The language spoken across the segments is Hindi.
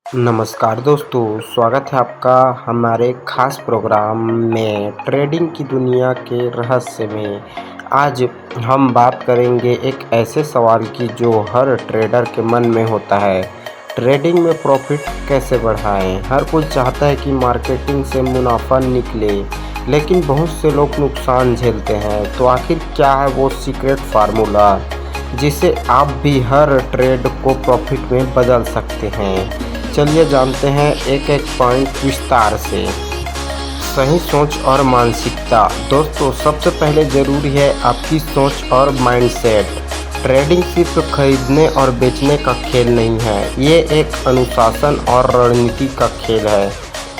नमस्कार दोस्तों, स्वागत है आपका हमारे खास प्रोग्राम में ट्रेडिंग की दुनिया के रहस्य में। आज हम बात करेंगे एक ऐसे सवाल की जो हर ट्रेडर के मन में होता है। ट्रेडिंग में प्रॉफिट कैसे बढ़ाएं? हर कोई चाहता है कि मार्केटिंग से मुनाफा निकले, लेकिन बहुत से लोग नुकसान झेलते हैं। तो आखिर क्या है वो सीक्रेट फार्मूला जिसे आप भी हर ट्रेड को प्रॉफिट में बदल सकते हैं? चलिए जानते हैं एक एक पॉइंट विस्तार से। सही सोच और मानसिकता। दोस्तों, सबसे पहले ज़रूरी है आपकी सोच और माइंडसेट। ट्रेडिंग सिर्फ खरीदने और बेचने का खेल नहीं है, ये एक अनुशासन और रणनीति का खेल है।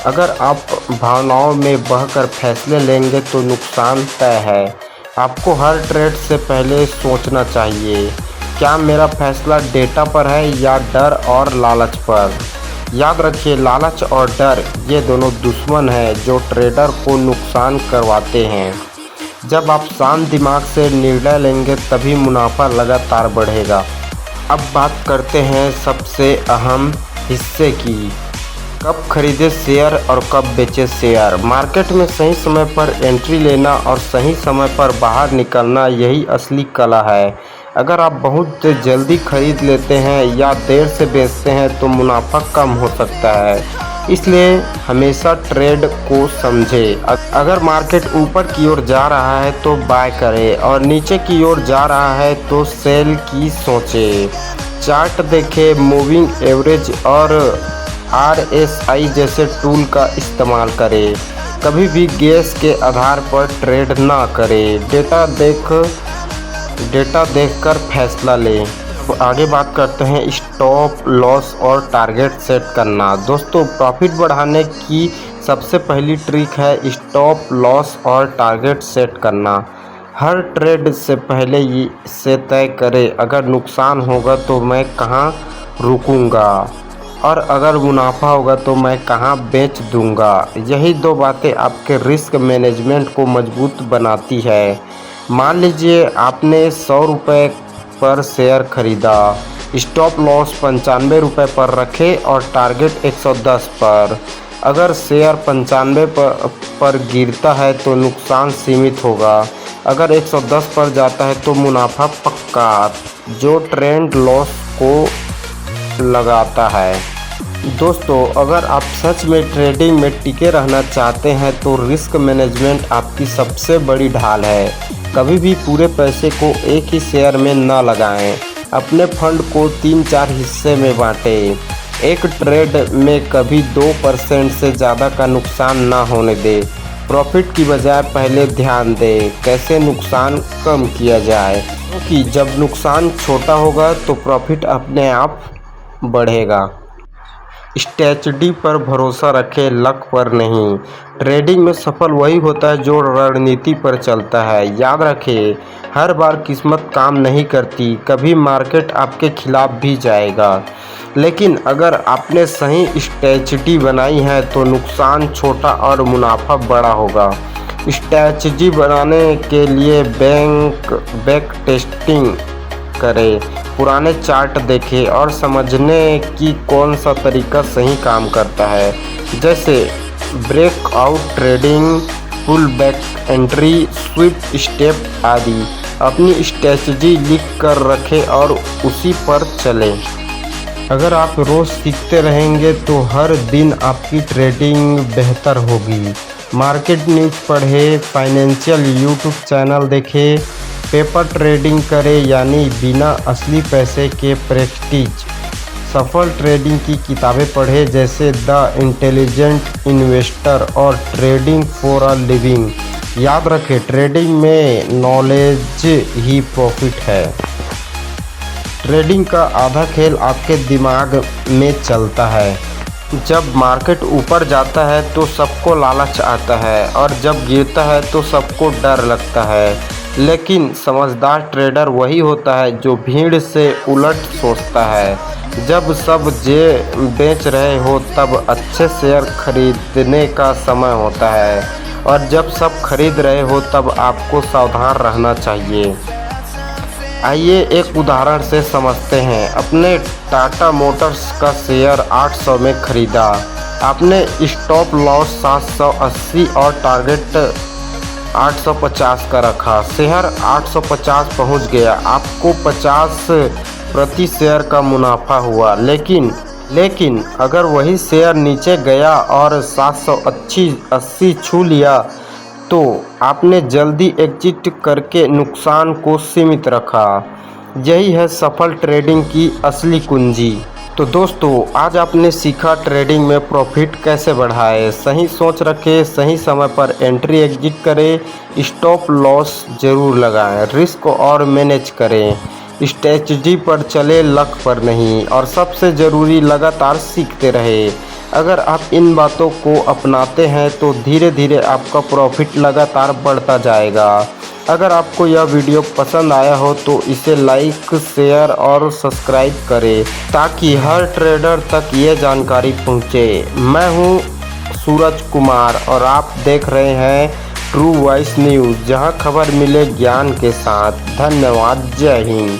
अगर आप भावनाओं में बहकर फैसले लेंगे तो नुकसान तय है। आपको हर ट्रेड से पहले सोचना चाहिए, क्या मेरा फैसला डेटा पर है या डर और लालच पर। याद रखिए, लालच और डर ये दोनों दुश्मन हैं जो ट्रेडर को नुकसान करवाते हैं। जब आप शांत दिमाग से निर्णय लेंगे तभी मुनाफा लगातार बढ़ेगा। अब बात करते हैं सबसे अहम हिस्से की, कब खरीदे शेयर और कब बेचे शेयर। मार्केट में सही समय पर एंट्री लेना और सही समय पर बाहर निकलना, यही असली कला है। अगर आप बहुत जल्दी खरीद लेते हैं या देर से बेचते हैं तो मुनाफा कम हो सकता है, इसलिए हमेशा ट्रेड को समझें। अगर मार्केट ऊपर की ओर जा रहा है तो बाय करें और नीचे की ओर जा रहा है तो सेल की सोचें। चार्ट देखें, मूविंग एवरेज और RSI जैसे टूल का इस्तेमाल करें। कभी भी गेस के आधार पर ट्रेड ना करें, डेटा देखकर फैसला लें। तो आगे बात करते हैं स्टॉप लॉस और टारगेट सेट करना। दोस्तों, प्रॉफिट बढ़ाने की सबसे पहली ट्रिक है स्टॉप लॉस और टारगेट सेट करना। हर ट्रेड से पहले इसे तय करें, अगर नुकसान होगा तो मैं कहां रुकूंगा और अगर मुनाफा होगा तो मैं कहां बेच दूंगा। यही दो बातें आपके रिस्क मैनेजमेंट को मजबूत बनाती है। मान लीजिए आपने 100 रुपये पर शेयर खरीदा, स्टॉप लॉस 95 रुपये पर रखें और टारगेट 110 पर। अगर शेयर 95 पर गिरता है तो नुकसान सीमित होगा, अगर 110 पर जाता है तो मुनाफा पक्का, जो ट्रेंड लॉस को लगाता है। दोस्तों, अगर आप सच में ट्रेडिंग में टिके रहना चाहते हैं तो रिस्क मैनेजमेंट आपकी सबसे बड़ी ढाल है। कभी भी पूरे पैसे को एक ही शेयर में न लगाएं। अपने फंड को 3-4 हिस्से में बांटें। एक ट्रेड में कभी 2% से ज़्यादा का नुकसान ना होने दें। प्रॉफिट की बजाय पहले ध्यान दें कैसे नुकसान कम किया जाए, क्योंकि जब नुकसान छोटा होगा तो प्रॉफिट अपने आप बढ़ेगा। स्ट्रैटेजी पर भरोसा रखें, लक पर नहीं। ट्रेडिंग में सफल वही होता है जो रणनीति पर चलता है। याद रखें, हर बार किस्मत काम नहीं करती, कभी मार्केट आपके खिलाफ भी जाएगा। लेकिन अगर आपने सही स्ट्रैटेजी बनाई है तो नुकसान छोटा और मुनाफा बड़ा होगा। स्ट्रैटेजी बनाने के लिए बैक टेस्टिंग करें, पुराने चार्ट देखें और समझने की कौन सा तरीका सही काम करता है, जैसे breakout trading, pull back entry, sweep step आदि। अपनी स्ट्रेटजी लिख कर रखें और उसी पर चलें। अगर आप रोज़ सीखते रहेंगे तो हर दिन आपकी ट्रेडिंग बेहतर होगी। मार्केट न्यूज़ पढ़ें, फाइनेंशियल यूट्यूब चैनल देखें, पेपर ट्रेडिंग करें, यानी बिना असली पैसे के प्रेस्टीज। सफल ट्रेडिंग की किताबें पढ़ें, जैसे द इंटेलिजेंट इन्वेस्टर और ट्रेडिंग फॉर अ लिविंग। याद रखें, ट्रेडिंग में नॉलेज ही प्रॉफिट है। ट्रेडिंग का आधा खेल आपके दिमाग में चलता है। जब मार्केट ऊपर जाता है तो सबको लालच आता है और जब गिरता है तो सबको डर लगता है। लेकिन समझदार ट्रेडर वही होता है जो भीड़ से उलट सोचता है। जब सब बेच रहे हो तब अच्छे शेयर खरीदने का समय होता है और जब सब खरीद रहे हो तब आपको सावधान रहना चाहिए। आइए एक उदाहरण से समझते हैं। अपने टाटा मोटर्स का शेयर 800 में खरीदा, आपने स्टॉप लॉस 780 और टारगेट 850 का रखा। शेयर 850 पहुंच गया, आपको 50 प्रति शेयर का मुनाफा हुआ। लेकिन अगर वही शेयर नीचे गया और 780 छू लिया तो आपने जल्दी एग्जिट करके नुकसान को सीमित रखा। यही है सफल ट्रेडिंग की असली कुंजी। तो दोस्तों, आज आपने सीखा ट्रेडिंग में प्रॉफिट कैसे बढ़ाएं, सही सोच रखें, सही समय पर एंट्री एग्जिट करें, स्टॉप लॉस जरूर लगाएं, रिस्क और मैनेज करें, स्ट्रेटजी पर चले, लक पर नहीं, और सबसे ज़रूरी लगातार सीखते रहें। अगर आप इन बातों को अपनाते हैं तो धीरे धीरे आपका प्रॉफिट लगातार बढ़ता जाएगा। अगर आपको यह वीडियो पसंद आया हो तो इसे लाइक, शेयर और सब्सक्राइब करें ताकि हर ट्रेडर तक ये जानकारी पहुंचे। मैं हूं सूरज कुमार और आप देख रहे हैं ट्रू वॉइस न्यूज़, जहां खबर मिले ज्ञान के साथ। धन्यवाद। जय हिंद।